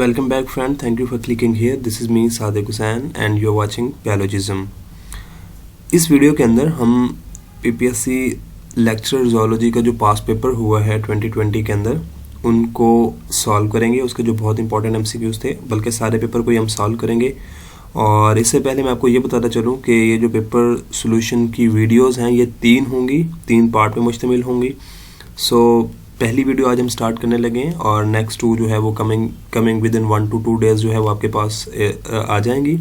Welcome back friend, thank you for clicking here. This is me Sadiq Hussain and you are watching Biologism. इस video के अंदर हम PPSC lecture zoology का जो पास paper हुआ है 2020 के अंदर उनको सॉल्व करेंगे। उसके जो बहुत इंपॉर्टेंट MCQs थे, बल्कि सारे पेपर को ही हम सॉल्व करेंगे। और इससे पहले मैं आपको ये बताता चलूँ कि ये जो पेपर सोल्यूशन की वीडियोस हैं ये 3 होंगी, 3 पार्ट में मुश्तमिल होंगी। पहली वीडियो आज हम स्टार्ट करने लगे हैं और नेक्स्ट 2 जो है वो coming with in 1 to 2 days जो है वो आपके पास आ जाएंगी।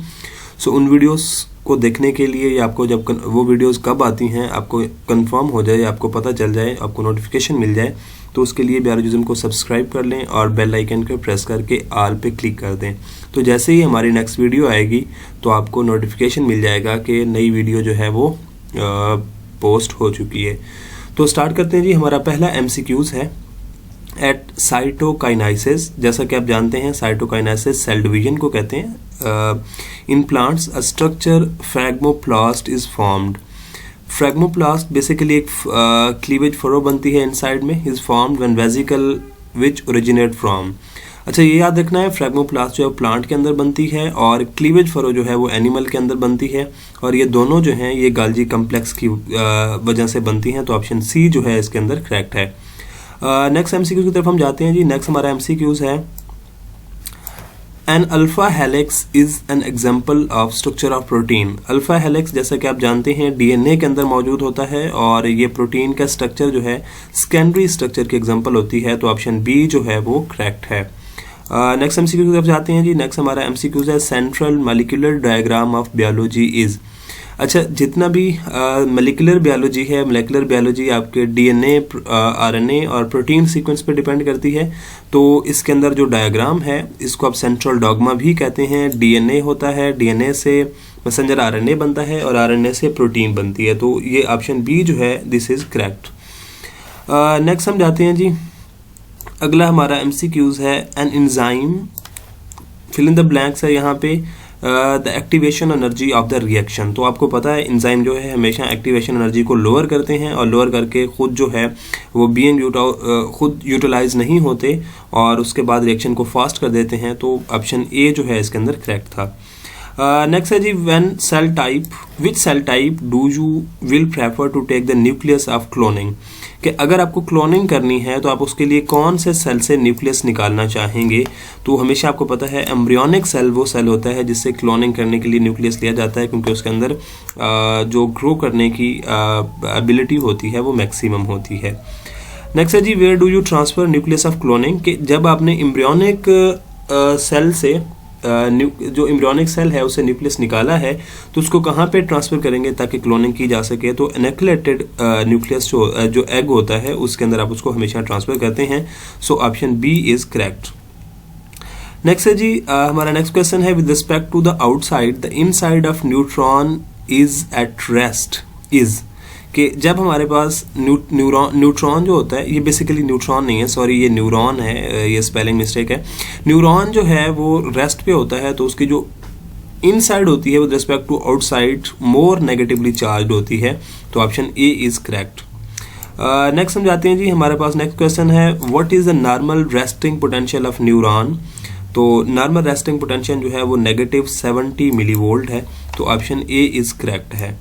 उन वीडियोस को देखने के लिए या आपको जब वो वीडियोस कब आती हैं आपको कंफर्म हो जाए, आपको पता चल जाए, आपको नोटिफिकेशन मिल जाए, तो उसके लिए बियोलॉजिज्म को सब्सक्राइब कर लें और बेल आइकन को प्रेस करके ऑल पे क्लिक कर दें। तो जैसे ही हमारी नेक्स्ट वीडियो आएगी तो आपको नोटिफिकेशन मिल जाएगा कि नई वीडियो जो है वो पोस्ट हो चुकी है। तो स्टार्ट करते हैं जी। हमारा पहला MCQs है एट साइटोकाइनेसिस। जैसा कि आप जानते हैं साइटोकाइनेसिस सेल डिवीजन को कहते हैं। In plants a structure phragmoplast is formed. Phragmoplast basically एक क्लीवेज फरो बनती है इनसाइड में, is formed when vesicle which originate from. अच्छा, ये याद रखना है, फ्रैग्मोप्लास्ट जो है प्लांट के अंदर बनती है और क्लीवेज फरो जो है वो एनिमल के अंदर बनती है, और ये दोनों जो हैं ये गाल्जी कम्प्लेक्स की वजह से बनती हैं। तो ऑप्शन सी जो है इसके अंदर करेक्ट है। नेक्स्ट MCQ की तरफ हम जाते हैं जी। नेक्स्ट हमारा MCQs है an alpha helix is an example of structure of protein. Alpha helix जैसा कि आप जानते हैं DNA के अंदर मौजूद होता है और ये प्रोटीन का स्ट्रक्चर जो है सेकेंडरी स्ट्रक्चर की एग्जाम्पल होती है। तो ऑप्शन बी जो है वो करेक्ट है। नेक्स्ट MCQ की तरफ जाते हैं जी। नेक्स्ट हमारा MCQs है central molecular diagram of biology is. अच्छा, जितना भी मॉलिक्यूलर बायोलॉजी है, मॉलिक्यूलर बायोलॉजी आपके DNA, RNA और प्रोटीन सीक्वेंस पे डिपेंड करती है। तो इसके अंदर जो डायग्राम है इसको आप सेंट्रल डॉग्मा भी कहते हैं। DNA होता है, DNA से मैसेंजर RNA बनता है और RNA से प्रोटीन बनती है। तो ये ऑप्शन बी जो है दिस इज करेक्ट। नेक्स्ट हम जाते हैं जी। अगला हमारा MCQs है an enzyme fill in the blanks है यहाँ पे the activation energy of the reaction. तो आपको पता है एंजाइम जो है हमेशा एक्टिवेशन एनर्जी को लोअर करते हैं और लोअर करके खुद जो है वो खुद यूटिलाइज नहीं होते और उसके बाद रिएक्शन को फास्ट कर देते हैं। तो ऑप्शन ए जो है इसके अंदर करेक्ट था। नेक्स्ट है जी when cell type which cell type do you will prefer to take the nucleus of cloning. कि अगर आपको क्लोनिंग करनी है तो आप उसके लिए कौन से सेल से न्यूक्लियस निकालना चाहेंगे। तो हमेशा आपको पता है एम्ब्रियोनिक सेल वो सेल होता है जिससे क्लोनिंग करने के लिए न्यूक्लियस लिया जाता है, क्योंकि उसके अंदर जो ग्रो करने की एबिलिटी होती है वो मैक्सिमम होती है। नेक्स्ट है जी where do you transfer nucleus of cloning. कि जब आपने एम्ब्रियोनिक सेल से जो एम्ब्रियोनिक सेल है उसे न्यूक्लियस निकाला है तो उसको कहाँ पे ट्रांसफ़र करेंगे ताकि क्लोनिंग की जा सके। तो इनोकुलेटेड न्यूक्लियस जो एग होता है उसके अंदर आप उसको हमेशा ट्रांसफ़र करते हैं। So option B is correct. Next है जी हमारा नेक्स्ट क्वेश्चन है with respect to the outside the inside of neutron is at rest is. कि जब हमारे पास न्यूट्रॉन जो होता है, ये बेसिकली न्यूट्रॉन नहीं है, सॉरी ये न्यूरॉन है, ये स्पेलिंग मिस्टेक है। न्यूरॉन जो है वो रेस्ट पे होता है तो उसकी जो इनसाइड होती है with respect to outside more negatively charge होती है। तो option A is correct. Next हम जाते हैं जी। हमारे पास नेक्स्ट क्वेश्चन है what is the normal resting potential of neuron. तो नॉर्मल रेस्टिंग पोटेंशियल जो है वो -70 मिलीवोल्ट है। तो ऑप्शन ए इज करेक्ट है।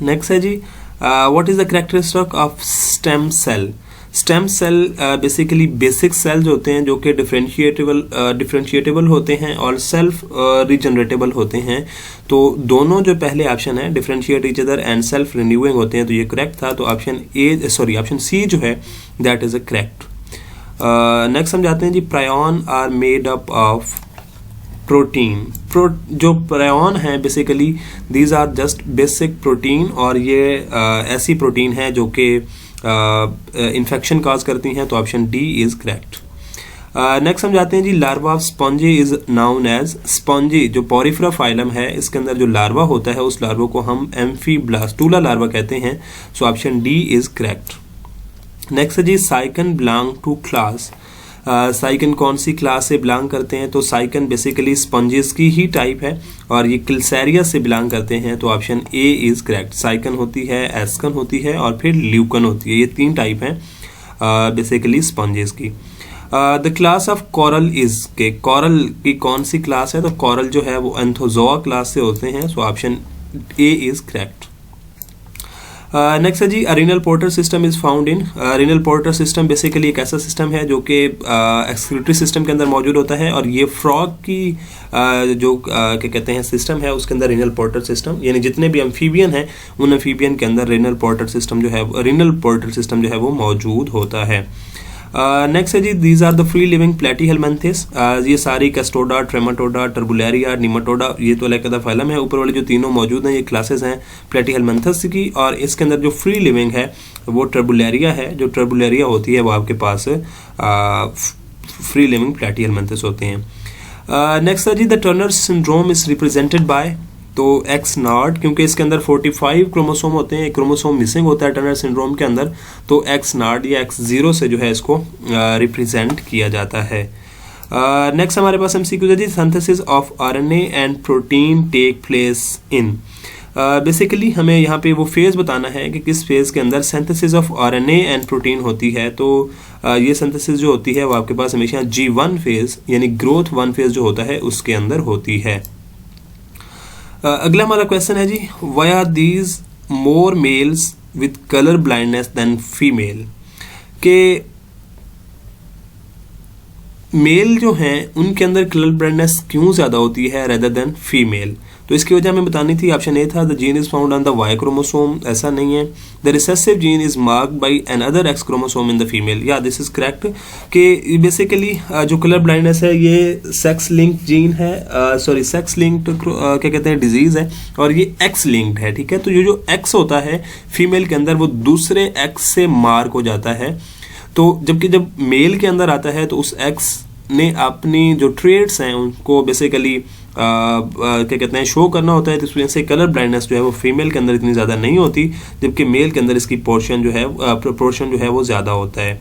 नेक्स्ट है जी what is the characteristic of stem cell. Stem cell basically basic cells होते हैं जो कि डिफरेंशिएटेबल होते हैं और सेल्फ रिजनरेटेबल होते हैं। तो दोनों जो पहले ऑप्शन है differentiate each other and self renewing होते हैं, तो ये करेक्ट था। तो ऑप्शन सी जो है that is a correct. Next हम जाते हैं जी prion are made up of protein. जो प्रायन है basically these are just basic protein और ये ऐसी प्रोटीन है जो कि इन्फेक्शन काज करती हैं। तो option D is correct. Next हम जाते हैं जी larva of spongy is known as. Spongy जो पोरिफेरा फाइलम है इसके अंदर जो लार्वा होता है उस लार्वा को हम एम्फीब्लास्टूला लार्वा कहते हैं। So option D is correct. Next है जी साइकन बिलोंग टू क्लास। साइकन कौन सी क्लास से बिलोंग करते हैं। तो साइकन बेसिकली स्पंजेस की ही टाइप है और ये क्लिसेरिया से बिलोंग करते हैं। तो ऑप्शन ए इज करेक्ट। साइकन होती है, एस्कन होती है और फिर ल्यूकन होती है। ये 3 टाइप हैं बेसिकली स्पंजेस की। The class of coral is, के कॉरल की कौन सी क्लास है, तो कॉरल जो है वो एंथोजोआ क्लास से होते हैं, so option A is correct. Next है जी, renal portal system is found in, renal portal system basically एक ऐसा सिस्टम है जो कि एक्सक्रीटरी सिस्टम के अंदर मौजूद होता है, और ये फ्रॉग की जो क्या कहते हैं सिस्टम है उसके अंदर रीनल पोर्टर सिस्टम, यानी जितने भी एम्फीबियन हैं उन एम्फीबियन के अंदर रीनल पोर्टर सिस्टम जो है वो मौजूद होता है। नेक्स्ट है जी, these are the free living platyhelminthes, ये सारी कैस्टोडा, ट्रेमाटोडा, टर्बुलेरिया, निमाटोडा, ये तो अलग फाइलम है, ऊपर वाले जो तीनों मौजूद हैं ये क्लासेस हैं प्लेटीहेलमिन्थेस की, और इसके अंदर जो फ्री लिविंग है वो टर्बुलेरिया है, जो टर्बुलेरिया होती है वो आपके पास फ्री लिविंग प्लेटीहेलमिन्थेस होते हैं। नेक्स्ट है जी, the Turner syndrome is represented by, तो एक्स नॉट, क्योंकि इसके अंदर 45 क्रोमोसोम होते हैं, एक क्रोमोसोम मिसिंग होता है टर्नर सिंड्रोम के अंदर, तो एक्स नॉट या एक्स जीरो से जो है इसको रिप्रेजेंट किया जाता है। नेक्स्ट हमारे पास एमसीक्यू है जी, synthesis of RNA and protein take place in, basically हमें यहाँ पे वो फेज बताना है कि किस फेज के अंदर synthesis of RNA and protein होती है, तो ये सिंथेसिस जो होती है वो आपके पास हमेशा G1 फेज यानी ग्रोथ 1 फेज जो होता है उसके अंदर होती है। अगला हमारा क्वेश्चन है जी, why are these more males with colour blindness than female, के मेल जो हैं उनके अंदर कलर ब्लाइंडनेस क्यों ज़्यादा होती है रेदर देन फीमेल, तो इसकी वजह हमें बतानी थी। ऑप्शन ए था the gene is found on the Y chromosome, ऐसा नहीं है। The recessive gene is marked by an other X chromosome in the female, या दिस इज करेक्ट, कि बेसिकली जो कलर ब्लाइंडनेस है ये सेक्स लिंक्ड जीन है, सॉरी सेक्स लिंक्ड क्या कहते हैं डिजीज है, और ये एक्स लिंक्ड है, ठीक है। तो ये जो एक्स होता है फीमेल के अंदर वो दूसरे एक्स से मार्क हो जाता है, तो जबकि जब मेल के अंदर आता है तो उस एक्स ने अपनी जो ट्रेड्स हैं उनको बेसिकली क्या कहते हैं शो करना होता है, तो इस वजह से कलर ब्लाइंडनेस जो है वो फीमेल के अंदर इतनी ज़्यादा नहीं होती, जबकि मेल के अंदर इसकी प्रोपोर्शन जो है वो ज़्यादा होता है।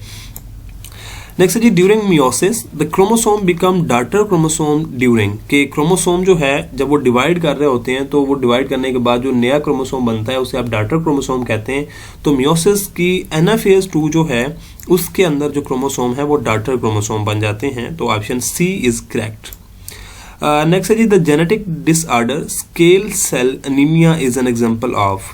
नेक्स्ट जी, during meiosis the chromosome become daughter chromosome during, के क्रोमोसोम जो है जब वो डिवाइड कर रहे होते हैं तो वो डिवाइड करने के बाद जो नया क्रोमोसोम बनता है उसे आप डॉटर क्रोमोसोम कहते हैं। तो मियोसिस की एनाफेज 2 जो है उसके अंदर जो क्रोमोसोम है वो डॉटर क्रोमोसोम बन जाते हैं, तो option C is correct. Next है जी, the genetic disorder sickle cell anaemia is an example of,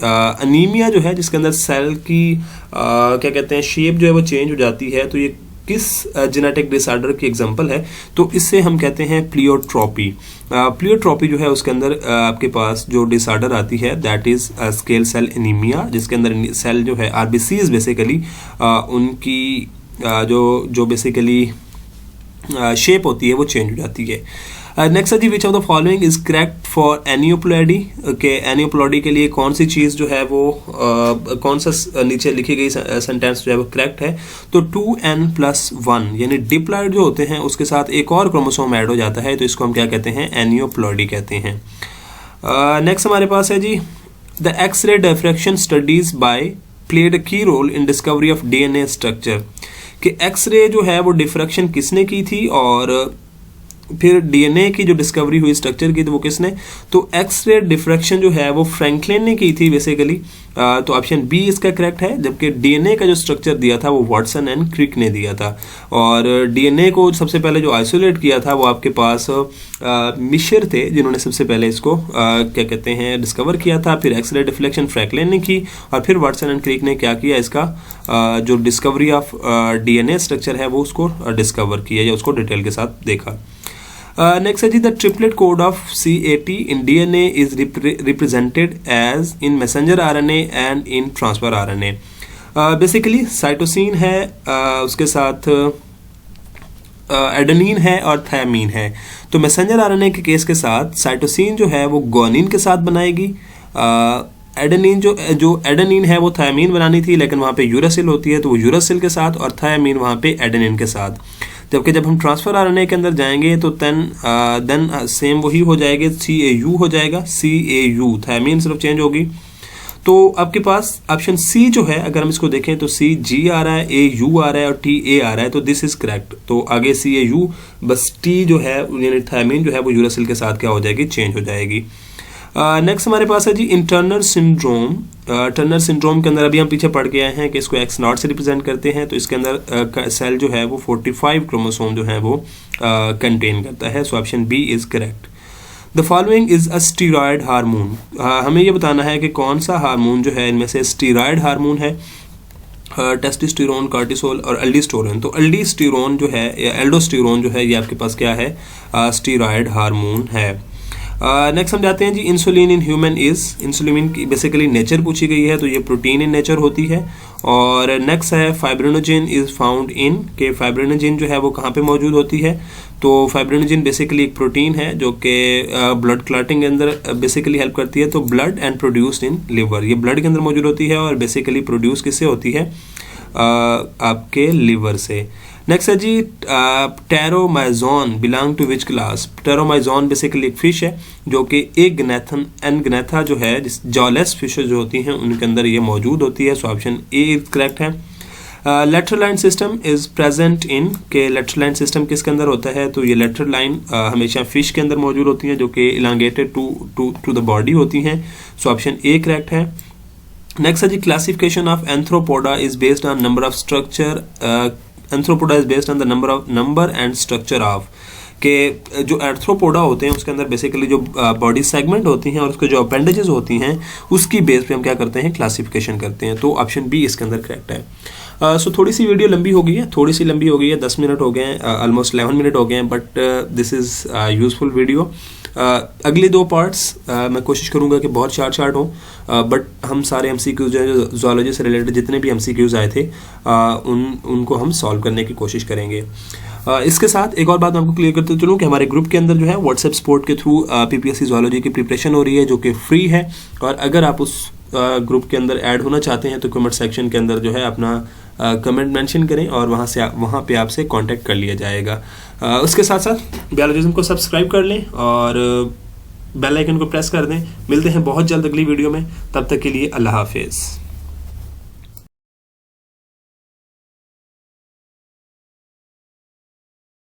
anaemia जो है जिसके अंदर सेल की क्या कहते हैं शेप जो है वो चेंज हो जाती है, तो ये किस जेनेटिक डिसऑर्डर की एग्जांपल है, तो इससे हम कहते हैं प्लियोट्रॉपी। प्लियोट्रॉपी जो है उसके अंदर आपके पास जो डिसऑर्डर आती है that is sickle cell anaemia, जिसके अंदर सेल जो है आरबीसीज बेसिकली उनकी जो बेसिकली शेप होती है वो चेंज हो जाती है। नेक्स्ट है जी, which of the following is correct for aneuploidy, के एनियोप्लॉइडी के लिए कौन सी चीज़ जो है वो कौन सा नीचे लिखी गई सेंटेंस जो है वो करेक्ट है, तो 2n+1 यानी डिप्लॉइड जो होते हैं उसके साथ एक और क्रोमोसोम ऐड हो जाता है, तो इसको हम क्या कहते हैं एनियोप्लॉइडी कहते हैं। नेक्स्ट हमारे पास है जी, the X-ray diffraction studies by played a key role in discovery of DNA structure, कि एक्स-रे जो है वो डिफ्रैक्शन किसने की थी और फिर डीएनए की जो डिस्कवरी हुई स्ट्रक्चर की तो वो किसने, तो एक्स-रे डिफ्रैक्शन जो है वो फ्रैंकलिन ने की थी बेसिकली, तो ऑप्शन बी इसका करेक्ट है। जबकि डीएनए का जो स्ट्रक्चर दिया था वो वाटसन एंड क्रिक ने दिया था, और डीएनए को सबसे पहले जो आइसोलेट किया था वो आपके पास मिशर थे जिन्होंने सबसे पहले इसको क्या कहते हैं डिस्कवर किया था, फिर एक्स-रे डिफ्लेक्शन फ्रैंकलिन ने की, और फिर वाटसन एंड क्रिक ने क्या किया इसका जो डिस्कवरी ऑफ डीएनए स्ट्रक्चर है वो उसको डिस्कवर किया या उसको डिटेल के साथ देखा। नेक्स्ट है जी, the triplet code of C80 in DNA is represented as in messenger RNA and in transfer RNA. Basically cytosine है, उसके साथ एडेनिन है और थायमीन है, तो मैसेंजर आरएनए के केस के साथ साइटोसिन जो है वो ग्वानिन के साथ बनाएगी, एडेनिन जो एडेनिन है वो थायमीन बनानी थी लेकिन वहाँ पे यूरासिल होती है तो वो यूरासिल के साथ, और थायमीन वहाँ पे एडेनिन के साथ। जबकि जब हम ट्रांसफर आरएनए के अंदर जाएंगे तो देन सेम वही हो जाएगी, CAU हो जाएगा, CAU थायमीन सिर्फ चेंज होगी। तो आपके पास ऑप्शन सी जो है अगर हम इसको देखें तो CG आ रहा है, AU आ रहा है और TA आ रहा है, तो दिस इज करेक्ट। तो आगे CAU बस T जो है यानी थायमीन जो है वो यूरासिल के साथ क्या हो जाएगी चेंज हो जाएगी। नेक्स्ट हमारे पास है जी टर्नर सिंड्रोम। टर्नर सिंड्रोम के अंदर अभी हम पीछे पढ़ के आए हैं कि इसको X0 से रिप्रेजेंट करते हैं, तो इसके अंदर सेल जो है वो 45 क्रोमोसोम जो है वो कंटेन करता है। So option B is correct. The following is a steroid hormone. हमें ये बताना है कि कौन सा हार्मोन जो है इनमें से स्टीरॉयड हार्मोन है। टेस्टोस्टेरोन, कार्टिसोल और एल्डोस्टेरोन। तो एल्डोस्टेरोन जो है या एल्डोस्टेरोन जो है ये आपके पास क्या है, स्टीरॉयड हार्मोन है। नेक्स्ट हम जाते हैं जी insulin in human is. Insulin की बेसिकली नेचर पूछी गई है, तो ये प्रोटीन इन नेचर होती है। और नेक्स्ट है फाइब्रिनोजेन इज फाउंड इन, के फाइब्रिनोजेन जो है वो कहाँ पे मौजूद होती है। तो फाइब्रिनोजेन बेसिकली एक प्रोटीन है जो कि ब्लड क्लॉटिंग के अंदर बेसिकली हेल्प करती है। तो blood and produced in liver, ये ब्लड के अंदर मौजूद होती है और बेसिकली प्रोड्यूस किससे होती है, आपके लिवर से। नेक्स्ट है जी petromyzon belong to which class. Petromyzon basically एक फिश है जो कि एनग्नेथा जो है, जॉलेस फिशेज जो होती हैं उनके अंदर ये मौजूद होती है। सो ऑप्शन ए करेक्ट है। Lateral line system is present in, के लेटरल लाइन सिस्टम किसके अंदर होता है, तो ये लेटरल लाइन हमेशा फिश के अंदर मौजूद होती हैं जो कि इलांगेटेड टू द बॉडी होती हैं। सो ऑप्शन ए करेक्ट है। नेक्स्ट है जी classification of arthropoda is based on number of structure. Arthropoda is based on the number and structure of, के जो एंथ्रोपोडा होते हैं उसके अंदर बेसिकली जो बॉडी सेगमेंट होती हैं और उसके जो अपेंडेजेस होती हैं उसकी बेस पे हम क्या करते हैं, क्लासिफिकेशन करते हैं। तो ऑप्शन बी इसके अंदर करेक्ट है। सो थोड़ी सी वीडियो लंबी हो गई है, 10 मिनट हो गए हैं, ऑलमोस्ट 11 मिनट हो गए हैं, but this is useful video. अगले 2 पार्ट्स मैं कोशिश करूंगा कि बहुत शार्ट हो, बट हम सारे MCQs जो है ज़ूलॉजी से रिलेटेड जितने भी MCQs आए थे उनको हम सॉल्व करने की कोशिश करेंगे। इसके साथ एक और बात मैं आपको क्लियर करते चलूँ कि हमारे ग्रुप के अंदर जो है व्हाट्सएप सपोर्ट के थ्रू PPSC ज़ूलॉजी की प्रिपरेशन हो रही है जो कि फ्री है। और अगर आप उस ग्रुप के अंदर ऐड होना चाहते हैं तो कमेंट सेक्शन के अंदर जो है अपना कमेंट मेंशन करें और वहाँ पे आपसे कांटेक्ट कर लिया जाएगा। उसके साथ साथ बायोलॉजिज्म को सब्सक्राइब कर लें और बेल आइकन को प्रेस कर दें। मिलते हैं बहुत जल्द अगली वीडियो में, तब तक के लिए अल्लाह हाफिज़।